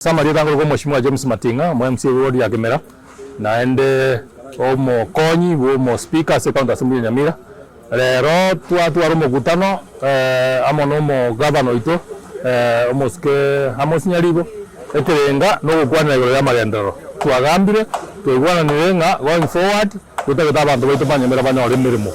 Samari tangu kwa Mheshimiwa James Matinga, MMC ward ya Kimera, naende omo konyi omo speaker second assembly Nyamira. Lero twari mugutano amo no governor ito omoske amosinyaribo eterenga no gukwana igoro ya marendero. Twagambire twigwana nirenga going forward tutageta abantu baitu banyemera banya ore mirimo.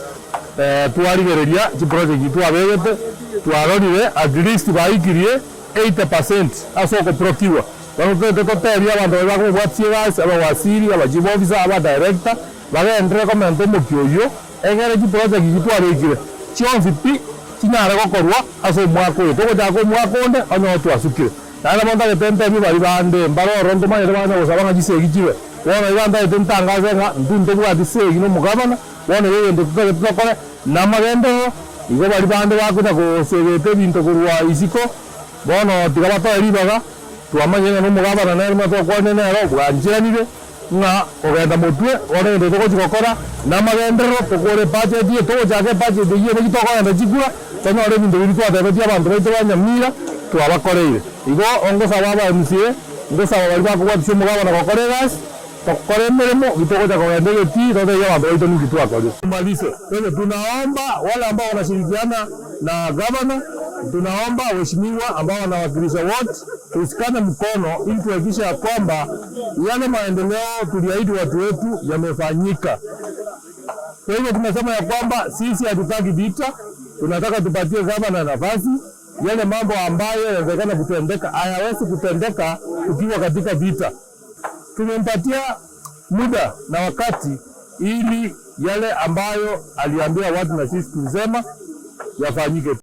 Twarigereria ci project twabegete twarorire at least baikirie 80% asoko prokiwa. Bano teria abantu bako bwatsie guys aba wasiri aba chief officer aba director bagendere comment mukyoyo engere ki project twabegire chionzipi kinyara gokorwa aso mwako toko jako mwako onde onyo twasukire nana monda getempe bi bari bande mbaro rondo manye bana gusaba ngisegi kiwe wona ibanda etentangaze nga ndunde bwa disegi no mugabana wona yeye ndikuke tukore namagendo igo bari bande bakuta ko segete binto kurwa isiko bono tigabato ribaga twamanye no mugabana na rimo to kwane nero bwanjiranire nga ogenda mutwe ore ndo to gukora namagendero tukore budget ye to jage budget ye ni to kwenda jigura tono ore binto biri kwa tebe abantu bito banyamira twabakoreire igo ongo sababa MCA ngo sababa bari bakubwa tse mugabana bakoregas tokore mirimo gitoko cha kwenda geti to de abantu bito ni kitu akore malize kwa tunaomba wale ambao wanashirikiana na governor tunaomba waheshimiwa ambao wanawakilisha wote tusikane mkono ili tuhakikishe kwamba yale maendeleo tuliahidi watu wetu yamefanyika. Kwa hivyo tunasema ya kwamba sisi hatutaki vita, tunataka tupatie gavana nafasi. Yale mambo ambayo yanawezekana kutendeka hayawezi kutendeka tukiwa katika vita. Tumempatia muda na wakati ili yale ambayo aliambia watu na sisi tusema yafanyike.